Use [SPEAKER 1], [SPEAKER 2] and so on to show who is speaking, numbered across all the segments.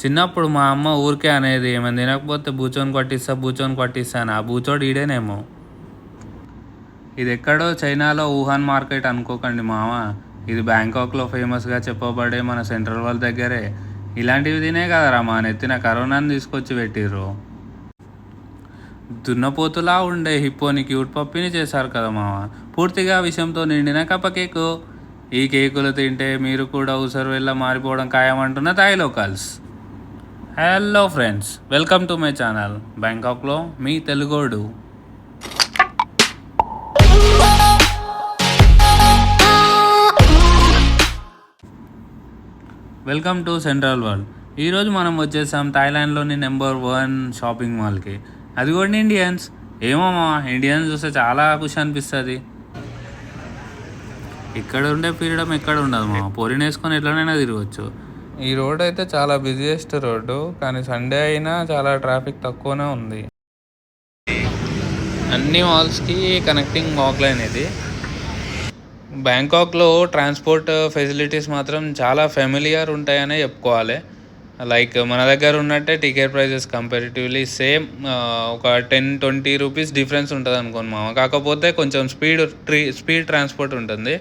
[SPEAKER 1] చిన్నప్పుడు మా అమ్మ ఊరికే అనేది ఏమైనా తినకపోతే బూచోని కొట్టిస్తా బూచోని కొట్టిస్తా అని. ఆ బూచోడు ఈడేనేమో. ఇది ఎక్కడో చైనాలో వుహాన్ మార్కెట్ అనుకోకండి మామ. ఇది బ్యాంకాక్లో ఫేమస్గా చెప్పబడే మన సెంట్రల్ వాళ్ళ దగ్గరే. ఇలాంటివి తినే కదరా మా నెత్తిన కరోనాని తీసుకొచ్చి పెట్టిర్రు. దున్నపోతులా ఉండే హిప్పోని క్యూట్ పప్పిని చేశారు కదా మామ. పూర్తిగా విషంతో నిండిన కప్ప కేకు. ఈ కేకులు తింటే మీరు కూడా ఉసరు వెళ్ళ మారిపోవడం ఖాయమంటున్న Thai locals. Hello friends, welcome to my channel బ్యాంకాక్లో మీ తెలుగోడు. Welcome to Central World. ఈరోజు మనం వచ్చేసాం థాయిలాండ్లోని నెంబర్ 1 షాపింగ్ మాల్కి. అది కూడా ఇండియన్స్. ఏమో మా ఇండియన్స్ చూస్తే చాలా ఖుషి అనిపిస్తుంది. ఇక్కడ ఉండే ఫ్రీడమ్ ఎక్కడ ఉండదు మా. పొరిని వేసుకొని ఎట్లనైనా తిరగచ్చు. ఈ రోడ్ అయితే చాలా బిజియెస్ట్ రోడ్డు, కానీ సండే అయినా చాలా ట్రాఫిక్ తక్కువనే ఉంది. అన్ని మాల్స్కి కనెక్టింగ్ వాక్ లైన్ ఇది. బ్యాంకాక్లో ట్రాన్స్పోర్ట్ ఫెసిలిటీస్ మాత్రం చాలా ఫెమిలియర్ ఉంటాయనే చెప్పుకోవాలి. లైక్ మన దగ్గర ఉన్నట్టే టికెట్ ప్రైజెస్ కంపారిటివ్లీ సేమ్. ఒక 10-20 రూపీస్ డిఫరెన్స్ ఉంటుంది అనుకోండి మామ. కాకపోతే కొంచెం స్పీడ్ ట్రాన్స్పోర్ట్ ఉంటుంది.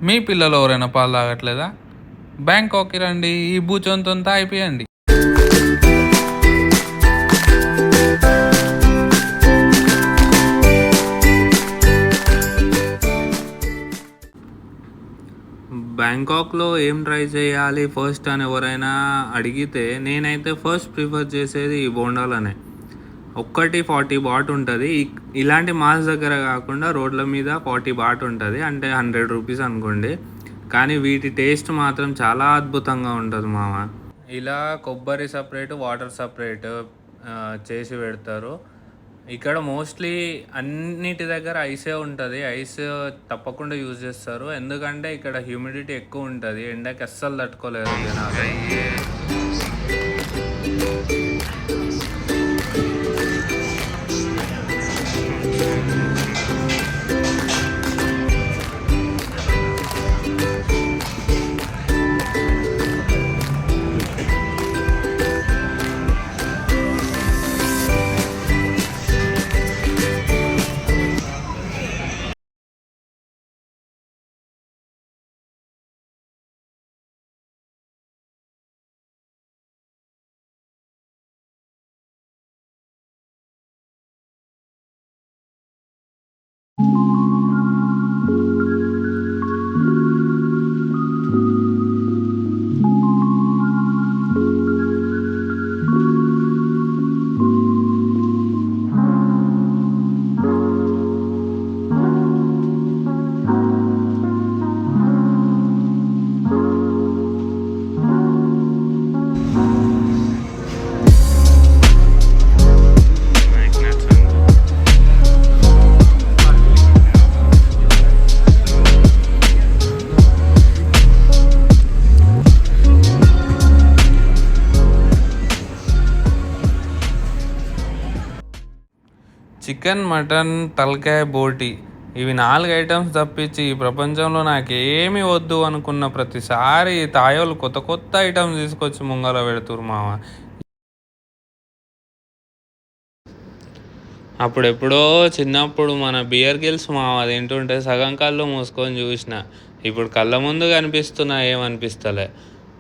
[SPEAKER 1] మీ పిల్లలు ఎవరైనా పాలు తాగట్లేదా? బ్యాంకాక్కి రండి, ఈ బూచొంతో అయిపోయండి. బ్యాంకాక్లో ఏం ట్రై చేయాలి ఫస్ట్ అని ఎవరైనా అడిగితే నేనైతే ఫస్ట్ ప్రిఫర్ చేసేది ఈ బోండాలనే. ఒక్కటి 40 బాట్ ఉంటుంది. ఇలాంటి మాల్స్ దగ్గర కాకుండా రోడ్ల మీద 40 బాట్ ఉంటుంది, అంటే 100 రూపీస్ అనుకోండి. కానీ వీటి టేస్ట్ మాత్రం చాలా అద్భుతంగా ఉంటుంది మామ. ఇలా కొబ్బరి సపరేట్, వాటర్ సపరేట్ చేసి పెడతారు. ఇక్కడ మోస్ట్లీ అన్నిటి దగ్గర ఐసే ఉంటుంది. ఐస్ తప్పకుండా యూజ్ చేస్తారు, ఎందుకంటే ఇక్కడ హ్యూమిడిటీ ఎక్కువ ఉంటుంది. ఎండకి అస్సలు తట్టుకోలేరు జనాలు. చికెన్, మటన్, తలకాయ, బోటి, ఇవి 4 ఐటమ్స్ తప్పించి ఈ ప్రపంచంలో నాకేమీ వద్దు అనుకున్న ప్రతిసారి తాయోళ్ళు కొత్త కొత్త ఐటమ్స్ తీసుకొచ్చి ముంగల పెడుతురు మామ. అప్పుడెప్పుడో చిన్నప్పుడు మన బియర్ గిల్స్ మామ తింటుంటే సగం కళ్ళు మూసుకొని చూసిన. ఇప్పుడు కళ్ళ ముందు కనిపిస్తున్నా ఏమనిపిస్తలే.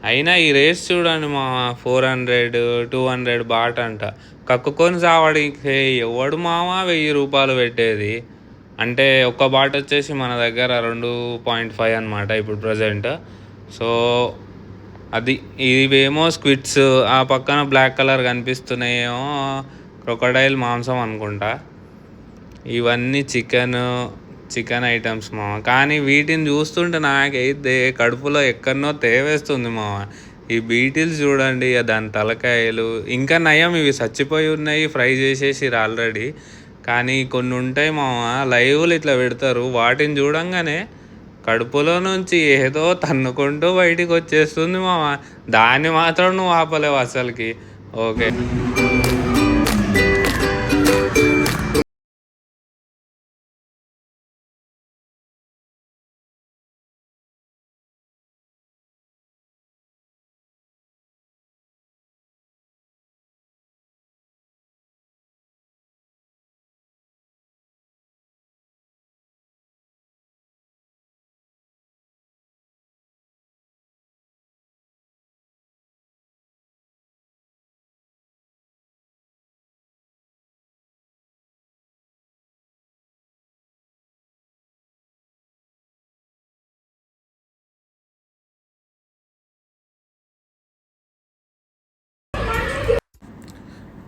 [SPEAKER 1] అయినా ఈ రేట్స్ చూడండి మామ, 400-200 బాట్ అంట. కక్కుకొని సావడికి ఎవడు మామ 1000 రూపాయలు పెట్టేది. అంటే ఒక్క బాట్ వచ్చేసి మన దగ్గర 2.5 అనమాట ఇప్పుడు ప్రజెంట్. సో అది ఇవేమో స్క్విడ్స్, ఆ పక్కన బ్లాక్ కలర్ కనిపిస్తున్నాయేమో క్రొకడైల్ మాంసం అనుకుంటా. ఇవన్నీ చికెన్ ఐటమ్స్ మామ. కానీ వీటిని చూస్తుంటే నాకైతే కడుపులో ఎక్కడనో తేవేస్తుంది మామ. ఈ బీటిల్స్ చూడండి, దాని తలకాయలు ఇంకా నయం, ఇవి చచ్చిపోయి ఉన్నాయి, ఫ్రై చేసేసిరు ఆల్రెడీ. కానీ కొన్ని ఉంటాయి మామ, లైవ్లు ఇట్లా పెడతారు. వాటిని చూడంగానే కడుపులో నుంచి ఏదో తన్నుకుంటూ బయటికి వచ్చేస్తుంది మామ. దాన్ని మాత్రం నువ్వు ఆపలేవు అసలుకి. ఓకే.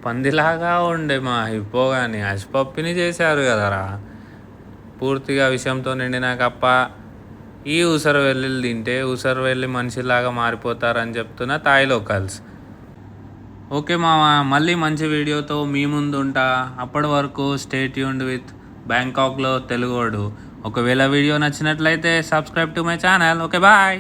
[SPEAKER 1] పందిలాగా ఉండే మా హిప్పో కానీ హష్పప్పిని చేశారు కదరా. పూర్తిగా విషంతో నిండిన కప్ప ఈ ఊసర వెల్లుల్లి తింటే ఊసర వెళ్ళి మనిషిలాగా మారిపోతారని చెప్తున్న థాయ్ లోకల్స్. ఓకే మామ, మళ్ళీ మంచి వీడియోతో మీ ముందు ఉంటా. అప్పటి వరకు స్టే ట్యూన్డ్ విత్ బ్యాంకాక్లో తెలుగోడు. ఒకవేళ వీడియో నచ్చినట్లయితే subscribe to my channel. Okay bye.